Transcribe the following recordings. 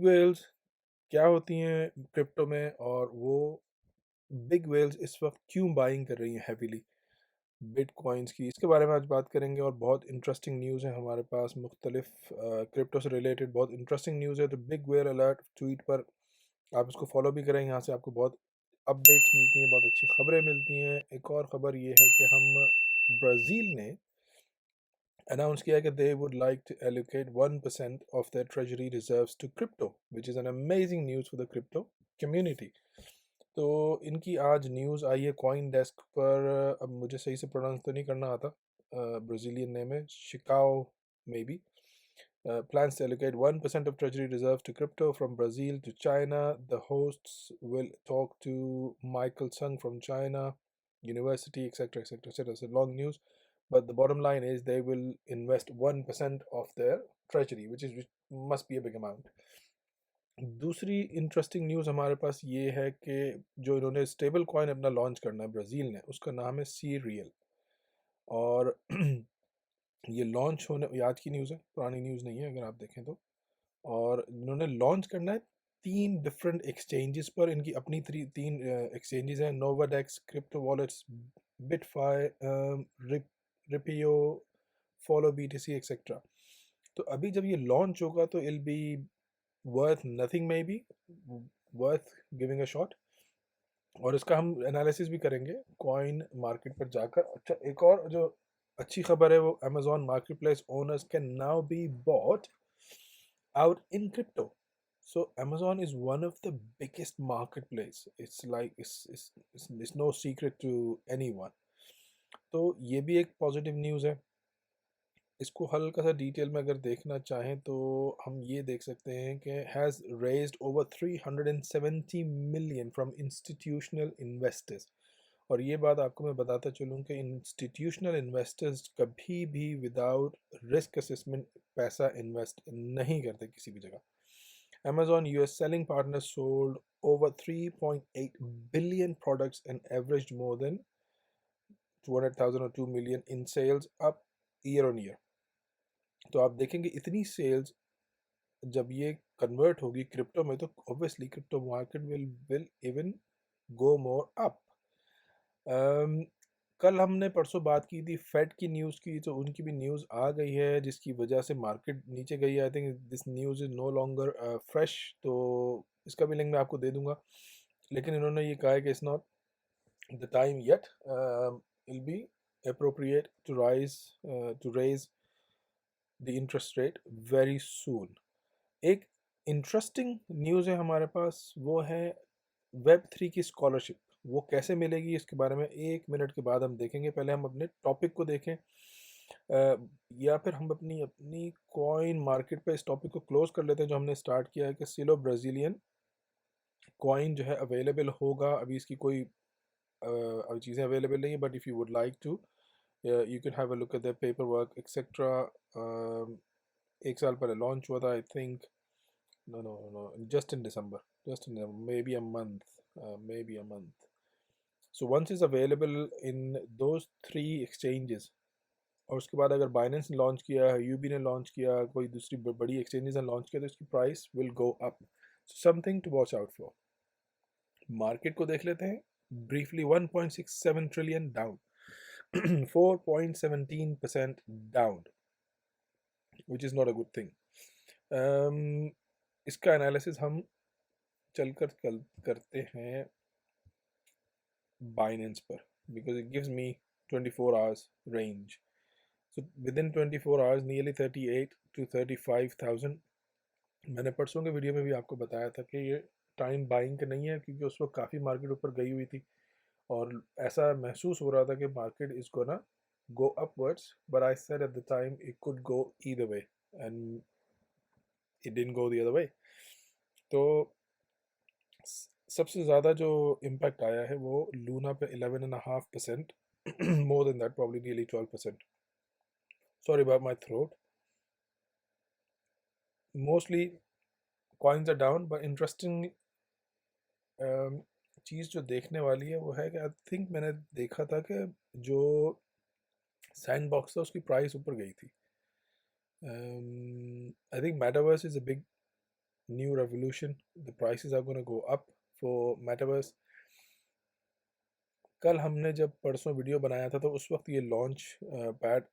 Wales क्या होती हैं क्रिप्टो में, और वो बिग वेल्स इस वक्त क्यों बाइंग कर रही हैं हैवीली बिटकॉइंस की, इसके बारे में आज बात करेंगे। और बहुत इंटरेस्टिंग न्यूज़ है हमारे पास, मुख्तलिफ क्रिप्टो से रिलेटेड बहुत इंटरेस्टिंग न्यूज़ है। तो बिग वेल अलर्ट ट्वीट पर आप इसको फॉलो भी करें, यहाँ से आपको बहुत अपडेट्स मिलती हैं, बहुत अच्छी खबरें मिलती हैं। एक और ख़बर ये है कि हम ब्राज़ील ने अनाउंस किया कि they would like to allocate 1% of their treasury reserves to crypto, which is an amazing news for the crypto community. तो इनकी आज न्यूज़ आई है कॉइन डेस्क पर। अब मुझे सही से प्रोनाउंस तो नहीं करना आता, ब्राज़ीलियन नेम है शिकाओ maybe. Plans to allocate 1% of treasury reserves to crypto from Brazil to China. The hosts will talk to Michael Sung from China University, etc., etc., etc. It's a long news, but the bottom line is they will invest 1% of their treasury, which must be a big amount. दूसरी interesting news हमारे पास ये है कि जो इन्होंने stable coin अपना launch करना है ब्राज़ील ने, उसका नाम है सी रियल। और ये लॉन्च होने, ये आज की न्यूज़ है, पुरानी न्यूज़ नहीं है अगर आप देखें तो। और इन्होंने लॉन्च करना है 3 डिफरेंट एक्सचेंजेस पर। इनकी अपनी तीन एक्सचेंजेस हैं, Novadax, crypto wallets, Bitfy, Ripio, follow BTC etcetera. तो अभी जब ये लॉन्च होगा तो it'll be worth nothing, may be worth giving a shot. और इसका हम एनालिसिस भी करेंगे कॉइन मार्केट पर जाकर। अच्छा, एक और जो अच्छी खबर है वो Amazon market place owners can now be bought out in crypto. So Amazon is one of the biggest marketplace. It's like it's no secret to anyone. तो ये भी एक पॉजिटिव न्यूज़ है। इसको हल्का सा डिटेल में अगर देखना चाहें तो हम ये देख सकते हैं कि has raised over 370 million from institutional investors. और ये बात आपको मैं बताता चलूँ कि इंस्टीट्यूशनल इन्वेस्टर्स कभी भी विदाउट रिस्क असेसमेंट पैसा इन्वेस्ट नहीं करते किसी भी जगह। Amazon US selling partners sold over 3.8 billion products and averaged more than 200,000 or 2 million in sales, up year on year. तो आप देखेंगे इतनी सेल्स जब ये कन्वर्ट होगी क्रिप्टो में तो obviously crypto market will even go more up. कल हमने परसों बात की थी फेड की न्यूज़ की, तो उनकी भी न्यूज़ आ गई है जिसकी वजह से मार्केट नीचे गई है। I think this news is no longer fresh, तो इसका भी लिंक मैं आपको दे दूंगा। लेकिन इन्होंने ये कहा है कि it's not the time yet, will be appropriate to raise the interest rate very soon. एक इंटरेस्टिंग न्यूज़ है हमारे पास, वो है वेब 3 की स्कॉलरशिप। वो कैसे मिलेगी इसके बारे में 1 मिनट के बाद हम देखेंगे। पहले हम अपने टॉपिक को देखें, या फिर हम अपनी अपनी कॉइन मार्केट पे इस टॉपिक को क्लोज कर लेते हैं जो हमने स्टार्ट किया है कि सिलो ब्राज़ीलियन कॉइन जो है अवेलेबल होगा। अभी इसकी कोई अभी चीज़ें अवेलेबल नहीं है, but if you would like to you can have a look at the paper work etcetera. 1 साल पहले लॉन्च हुआ था I think, no, just in December, maybe a month, maybe a month. So once it's available in those 3 exchanges, और उसके बाद अगर Binance ने launch किया, यूबी ने लॉन्च किया, कोई दूसरी बड़ी एक्सचेंजेस ने लॉन्च किया, तो इसकी price will go up. Something to watch out for. Market को देख लेते हैं briefly. 1.67 trillion down, 4.17% down, which is not a good thing. इसका एनालिसिस हम चलकर करते हैं Binance पर, because it gives me 24 hours range. So within 24 hours nearly 38 to 35,000। मैंने परसों के वीडियो में भी आपको बताया था कि ये टाइम बाइंग का नहीं है, क्योंकि उस वक्त काफ़ी मार्केट ऊपर गई हुई थी और ऐसा महसूस हो रहा था कि market is gonna go upwards, but I said at the time it could go either way and it didn't go the other way. तो सबसे ज़्यादा जो इम्पैक्ट आया है वो लूना पे 11.5%, more than that, probably nearly 12%। Sorry about my throat. Mostly coins are down, but interesting चीज़ जो देखने वाली है वो है कि आई थिंक मैंने देखा था कि जो सैंड बॉक्स था उसकी प्राइस ऊपर गई थी। I think metaverse is a big new revolution. The prices are going to go up for metaverse. कल हमने जब परसों वीडियो बनाया था तो उस वक्त ये लॉन्च पैड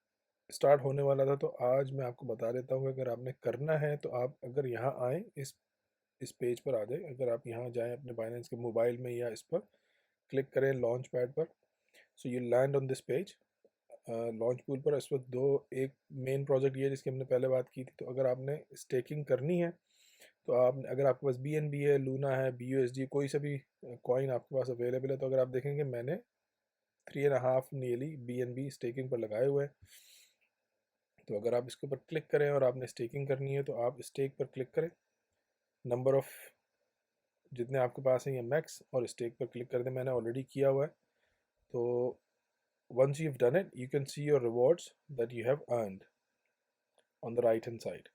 स्टार्ट होने वाला था, तो आज मैं आपको बता देता हूँ कि अगर आपने करना है तो आप अगर यहाँ आएँ, इस पेज पर आ जाए। अगर आप यहाँ जाएँ अपने बाइनेंस के मोबाइल में या इस पर क्लिक करें लॉन्च पैड पर, so you land on this page launch pool पर। इस वक्त दो, एक मेन प्रोजेक्ट ये है जिसकी हमने पहले बात की थी। तो अगर आपने स्टेकिंग करनी है तो आप, अगर आपके पास BNB है, लूना है, BUSD, कोई सा भी कॉइन आपके पास अवेलेबल है, तो अगर आप देखेंगे मैंने 3.5 नियरली BNB स्टेकिंग पर लगाए हुए हैं। तो अगर आप इसके ऊपर क्लिक करें और आपने स्टेकिंग करनी है तो आप स्टेक पर क्लिक करें, नंबर ऑफ जितने आपके पास हैं ये मैक्स, और स्टेक पर क्लिक कर दें। मैंने ऑलरेडी किया हुआ है। तो once you've done it, you can see your rewards that you have earned on the right hand side.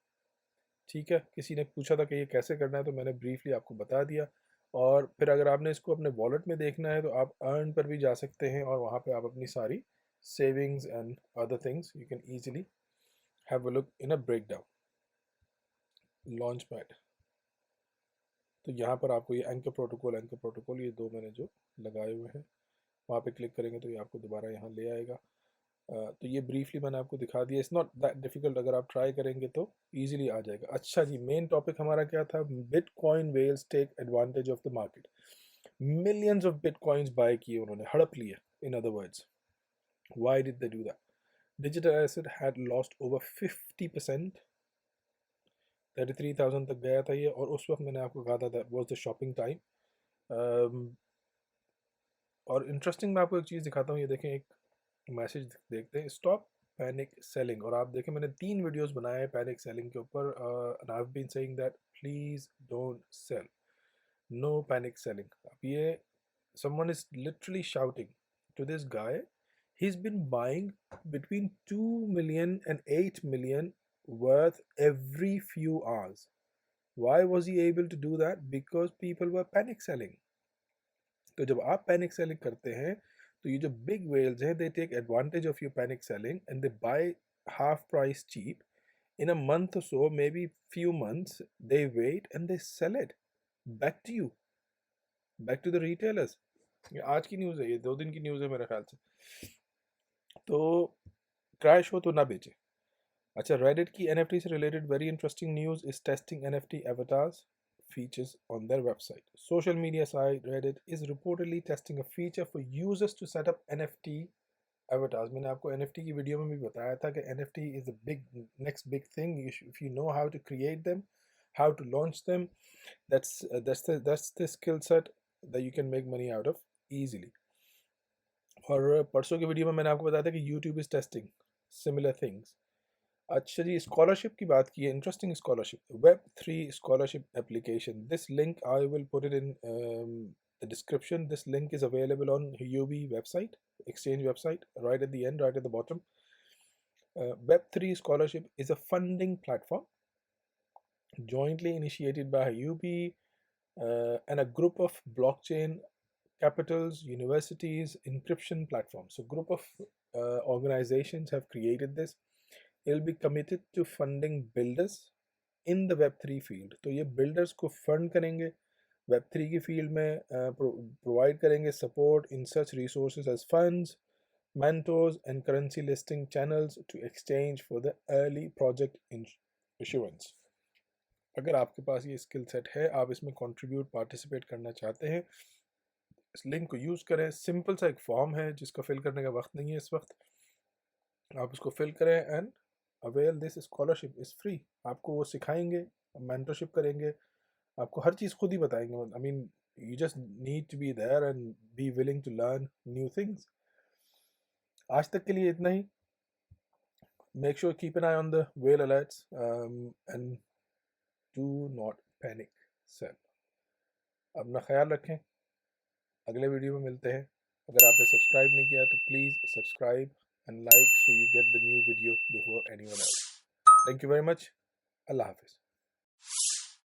ठीक है, किसी ने पूछा था कि ये कैसे करना है, तो मैंने ब्रीफली आपको बता दिया। और फिर अगर आपने इसको अपने वॉलेट में देखना है तो आप अर्न पर भी जा सकते हैं, और वहाँ पे आप अपनी सारी savings and other things you can easily have a look in a break down launch pad. तो यहाँ पर आपको ये एंकर प्रोटोकॉल ये दो मैंने जो लगाए हुए हैं, वहाँ पे क्लिक करेंगे तो ये आपको दोबारा यहाँ ले आएगा। तो ये ब्रीफली मैंने आपको दिखा दिया। इट्स नॉट दैट डिफिकल्ट, अगर आप ट्राई करेंगे तो इजीली आ जाएगा। अच्छा जी, मेन टॉपिक हमारा क्या था? Bitcoin whales take advantage of the market. Millions of bitcoins buy किए उन्होंने, हड़प लिए। In other words, why did they do that? Digital asset had lost over 50%। 33,000 तक गया था ये, और उस वक्त मैंने आपको कहा था that was the shopping time. और इंटरेस्टिंग, मैं आपको एक चीज़ दिखाता हूँ। ये देखें, एक मैसेज देखते हैं, स्टॉप पैनिक सेलिंग। और आप देखें मैंने 3 वीडियोस बनाए हैं पैनिक सेलिंग के ऊपर, and I have been saying that please don't sell, no panic selling. अब ये someone is literally shouting to this guy, he's been buying between 2 million and 8 million worth every few hours. Why was he able to do that? Because people were panic selling. तो जब आप panic selling करते हैं तो ये जो big whales हैं, they take advantage of your panic selling and they buy half price cheap in a month or so, maybe few months. They wait and they sell it back to you, back to the retailers. ये आज की news है, ये 2 दिन की news है मेरे ख्याल से। तो क्रैश हो तो ना बेचे। अच्छा, रेडिट की NFT से related very interesting news is testing NFT avatars features on their website. Social media site Reddit is reportedly testing a feature for users to set up NFT avatars. मैंने आपको NFT की video में भी बताया था कि NFT is the next big thing. If you know how to create them, how to launch them, that's the skill set that you can make money out of easily. और परसों की video में मैंने आपको बताया था कि YouTube is testing similar things. अच्छा जी, स्कॉलरशिप की बात की है, interesting scholarship, Web3 scholarship application. This link I will put it in the description. This link is available on UB website, exchange website, right at the end, right at the bottom. Web3 scholarship is a funding platform jointly initiated by UB and a group of blockchain capitals, universities, encryption platforms. So group of organizations have created this. It'll be committed to funding builders in the Web3 field. तो ये builders को fund करेंगे, Web3 की field में provide करेंगे support in such resources as funds, mentors and currency listing channels to exchange for the early project issuance. अगर आपके पास ये स्किल सेट है, आप इसमें कंट्रीब्यूट पार्टिसिपेट करना चाहते हैं, इस लिंक को यूज़ करें। सिंपल सा एक फॉर्म है जिसका फिल करने का वक्त नहीं है इस वक्त, आप उसको फिल करें and avail this scholarship is free. आपको वो सिखाएंगे, मेंटरशिप करेंगे, आपको हर चीज़ खुद ही बताएंगे। I mean you just need to be there and be willing to learn new things. आज तक के लिए इतना ही। Make sure keep an eye on the whale alerts and do not panic sell. अपना ख्याल रखें, अगले वीडियो में मिलते हैं। अगर आपने सब्सक्राइब नहीं किया तो please subscribe and like so you get the new video before anyone else. Thank you very much. Allah Hafiz.